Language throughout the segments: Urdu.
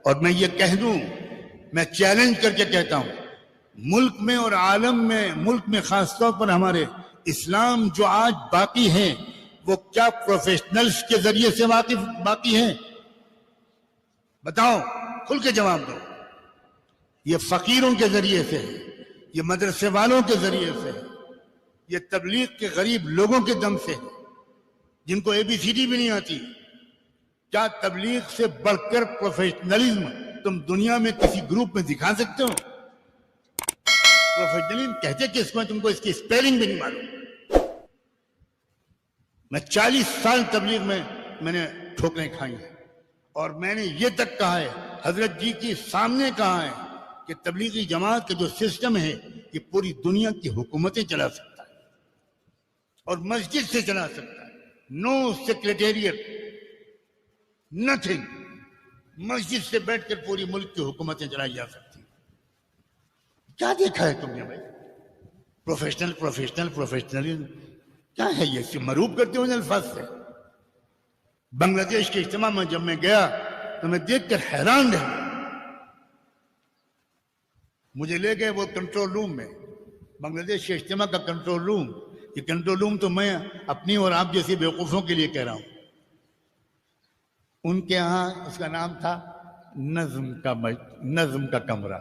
اور میں یہ کہہ دوں، میں چیلنج کر کے کہتا ہوں، ملک میں اور عالم میں، ملک میں خاص طور پر ہمارے اسلام جو آج باقی ہیں، وہ کیا پروفیشنلز کے ذریعے سے باقی ہیں؟ بتاؤ، کھل کے جواب دو۔ یہ فقیروں کے ذریعے سے ہے، یہ مدرسے والوں کے ذریعے سے ہے، یہ تبلیغ کے غریب لوگوں کے دم سے ہے جن کو ABCD بھی نہیں آتی۔ کیا تبلیغ سے بڑھ کر پروفیشنلزم تم دنیا میں کسی گروپ میں دکھا سکتے ہو؟ پروفیشنلزم کہتے کس کو؟ تم کو اس کی اسپیلنگ بھی نہیں معلوم۔ میں 40 سال تبلیغ میں نے ٹھوکریں کھائی ہیں، اور میں نے یہ تک کہا ہے، حضرت جی کے سامنے کہا ہے کہ تبلیغی جماعت کا جو سسٹم ہے یہ پوری دنیا کی حکومتیں چلا سکتا ہے اور مسجد سے چلا سکتا ہے۔ نو سیکریٹریٹ، نتھنگ، مسجد سے بیٹھ کر پوری ملک کی حکومتیں چلائی جا سکتی ہیں۔ کیا دیکھا ہے تم نے بھائی؟ پروفیشنل کیا ہے یہ؟ اس سے مروب کرتے ہو ان الفاظ سے۔ بنگلہ دیش کے اجتماع میں جب میں گیا تو میں دیکھ کر حیران رہ گیا۔ مجھے لے گئے وہ کنٹرول روم میں، بنگلہ دیش کے اجتماع کا کنٹرول روم۔ یہ کنٹرول روم تو میں اپنی اور آپ جیسی بیوقوفوں کے لیے کہہ رہا ہوں، ان کے ہاں اس کا نام تھا نظم کا کمرہ،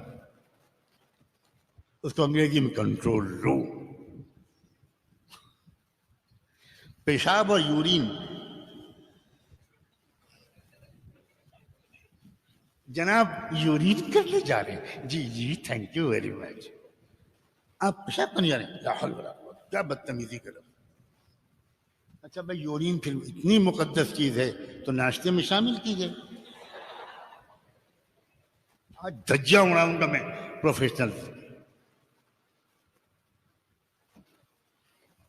اس کو انگریزی میں کنٹرول روم۔ پیشاب اور یورین، جناب یورین کرنے جا رہے ہیں؟ جی تھینک یو ویری مچ۔ آپ پیشاب کرنے جا رہے ہیں؟ لا حول ولا قوت، کیا بدتمیزی کرو۔ اچھا بھائی، یورین پھر اتنی مقدس چیز ہے تو ناشتے میں شامل کیجیے۔ آج دھجیاں اڑاؤں گا میں پروفیشنل۔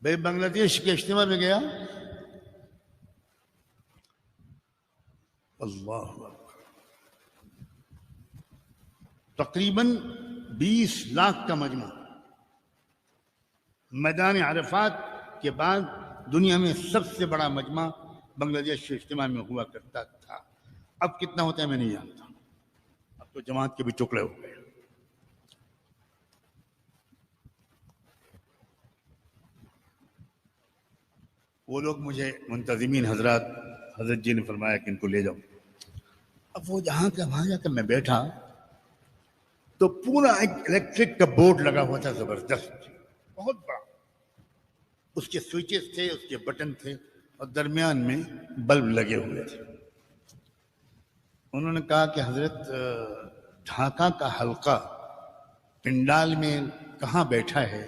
بھائی بنگلہ دیش کے اجتماع میں گیا، اللہ اکبر، تقریباً 20 لاکھ کا مجمع۔ میدان عرفات کے بعد دنیا میں سب سے بڑا مجمع بنگلہ دیش کے اجتماع میں ہوا کرتا تھا۔ اب کتنا ہوتا ہے میں نہیں جانتا، اب تو جماعت کے بھی ٹکڑے ہو گئے۔ وہ لوگ مجھے منتظمین حضرت جی نے فرمایا کہ ان کو لے جاؤ۔ اب وہ جہاں کا وہاں جا کر میں بیٹھا تو پورا ایک الیکٹرک کا بورڈ لگا ہوا تھا، زبردست، بہت بڑا۔ اس کے سوئچز تھے، اس کے بٹن تھے، اور درمیان میں بلب لگے ہوئے تھے۔ انہوں نے کہا کہ حضرت ڈھاکہ کا حلقہ پنڈال میں کہاں بیٹھا ہے،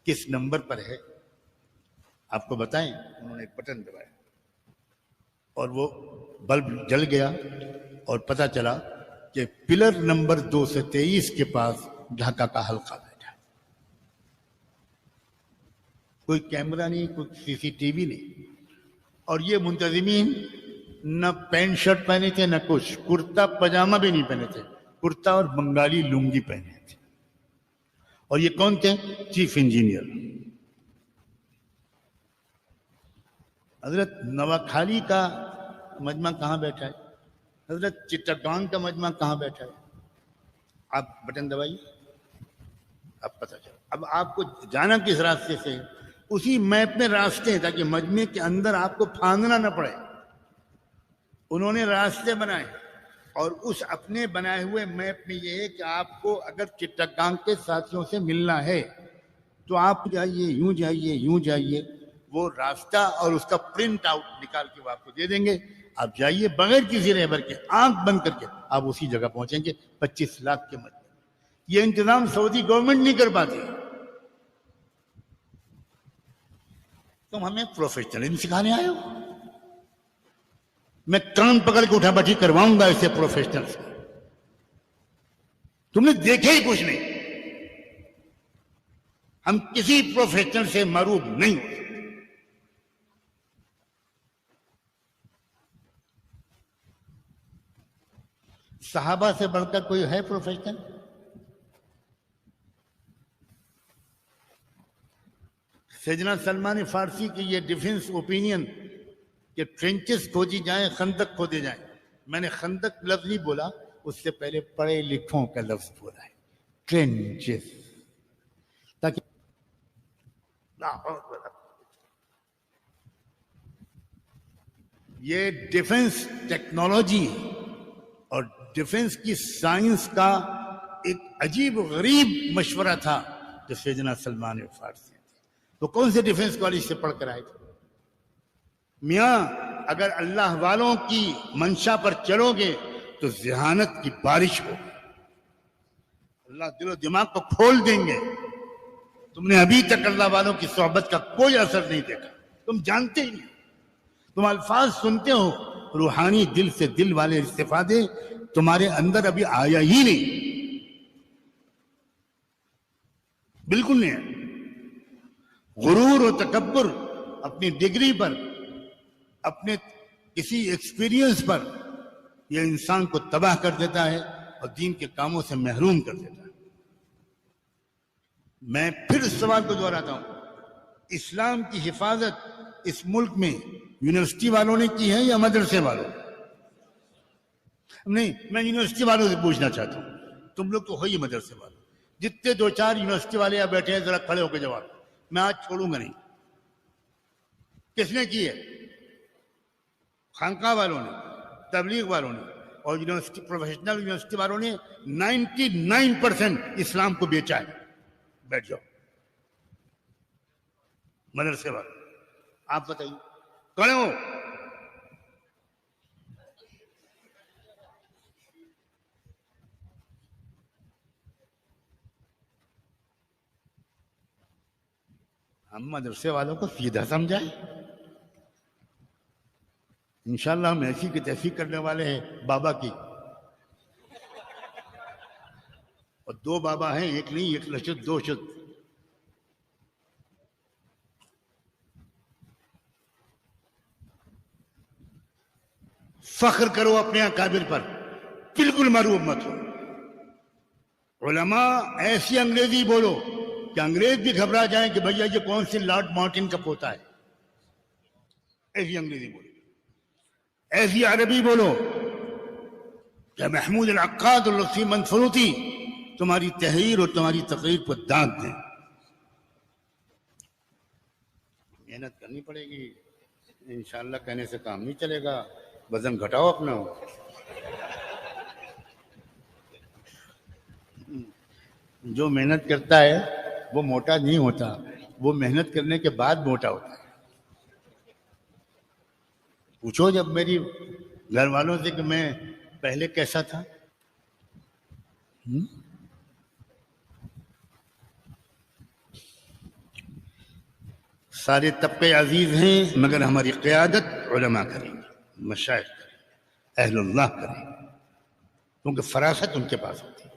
کس نمبر پر ہے، آپ کو بتائیں؟ انہوں نے ایک بٹن دبایا اور وہ بلب جل گیا، اور پتہ چلا کہ پلر نمبر 223 کے پاس ڈھاکہ کا حلقہ بیٹھا۔ کوئی کیمرہ نہیں، کوئی CCTV نہیں، اور یہ منتظمین نہ پینٹ شرٹ پہنے تھے، نہ کچھ، کرتا پاجامہ بھی نہیں پہنے تھے، کرتا اور بنگالی لنگی پہنے تھے۔ اور یہ کون تھے؟ Chief engineer. حضرت نواکھالی کا مجمع کہاں بیٹھا ہے؟ حضرت چٹاگانگ کا مجمع کہاں بیٹھا ہے؟ آپ بٹن دبائیے، اب پتہ چلا۔ اب آپ کو جانا کس راستے سے؟ اسی میپ میں راستے ہیں تاکہ مجمع کے اندر آپ کو پھاندنا نہ پڑے۔ انہوں نے راستے بنائے، اور اس اپنے بنائے ہوئے میپ میں یہ ہے کہ آپ کو اگر چٹاگانگ کے ساتھیوں سے ملنا ہے تو آپ جائیے، یوں جائیے، یوں جائیے۔ وہ راستہ اور اس کا پرنٹ آؤٹ نکال کے وہ آپ کو دے دیں گے، آپ جائیے بغیر کسی رہبر کے، آنکھ بند کر کے آپ اسی جگہ پہنچیں گے۔ 25 لاکھ کے مجمع، یہ انتظام سعودی گورنمنٹ نہیں کر پاتی۔ تم ہمیں پروفیشنلزم سکھانے آئے ہو؟ میں کان پکڑ کے اٹھا بیٹھی کرواؤں گا ایسے پروفیشنل سے۔ تم نے دیکھے ہی کچھ نہیں۔ ہم کسی پروفیشنل سے معروف نہیں ہو سکتے۔ صحابہ سے بڑھ کر کوئی ہے پروفیشنل؟ سیدنا سلمان فارسی کی یہ ڈیفنس اوپینین کہ ٹرینچز کھودی جائیں، خندق کھودے جائیں، میں نے خندق لفظ نہیں بولا، اس سے پہلے پڑھے لکھوں کا لفظ بولا ہے، ٹرینچز، تاکہ یہ ڈیفنس ٹیکنالوجی اور ڈیفنس کی سائنس کا ایک عجیب و غریب مشورہ تھا جو سیدنا سلمان فارسی، وہ کون سے ڈیفنس کالج سے پڑھ کر آئے تھے؟ میاں اگر اللہ والوں کی منشا پر چلو گے تو ذہانت کی بارش ہو، اللہ دل و دماغ کو کھول دیں گے۔ تم نے ابھی تک اللہ والوں کی صحبت کا کوئی اثر نہیں دیکھا، تم جانتے ہی نہیں، تم الفاظ سنتے ہو، روحانی دل سے دل والے استفادے تمہارے اندر ابھی آیا ہی نہیں، بالکل نہیں ہے۔ غرور و تکبر اپنی ڈگری پر، اپنے کسی ایکسپیرینس پر، یہ انسان کو تباہ کر دیتا ہے اور دین کے کاموں سے محروم کر دیتا ہے۔ میں پھر سوال کو دہراتا ہوں، اسلام کی حفاظت اس ملک میں یونیورسٹی والوں نے کی ہے یا مدرسے والوں نے؟ نہیں، میں یونیورسٹی والوں سے پوچھنا چاہتا ہوں، تم لوگ تو ہو ہی مدرسے والوں، جتنے دو چار یونیورسٹی والے یہاں بیٹھے ہیں ذرا کھڑے ہو کے جواب، میں آج چھوڑوں گا نہیں۔ کس نے کی ہے؟ خانقاہ والوں نے، تبلیغ والوں نے، اور یونیورسٹی پروفیشنل یونیورسٹی والوں نے 99% اسلام کو بیچا ہے۔ بیٹھ جاؤ۔ مدرسے والوں آپ بتائیے، کھڑے ہو۔ ہم مدرسے والوں کو سیدھا سمجھائیں، انشاءاللہ ہم ایسی کی تیسی کرنے والے ہیں بابا کی، اور دو بابا ہیں، ایک نہیں، ایک لشت دو شت۔ فخر کرو اپنے اکابر پر، بالکل مروب مت ہو۔ علماء ایسی انگریزی بولو کہ انگریز بھی گھبرا جائیں کہ بھیا یہ کون سی لارڈ مارٹن کا پوتا ہے، ایسی انگریزی بولو، ایسی عربی بولو کہ محمود العقاد اور لطفی منفروتی تمہاری تحریر اور تمہاری تقریر پر دانت دیں۔ محنت کرنی پڑے گی، انشاءاللہ کہنے سے کام نہیں چلے گا، وزن گھٹاؤ اپنا۔ جو محنت کرتا ہے وہ موٹا نہیں ہوتا، وہ محنت کرنے کے بعد موٹا ہوتا ہے۔ پوچھو جب میری گھر والوں سے کہ میں پہلے کیسا تھا، سارے طبقے عزیز ہیں مگر ہماری قیادت علماء کریں گے، مشائخ کریں، اہل اللہ کریں، کیونکہ فراست ان کے پاس ہوتی ہے۔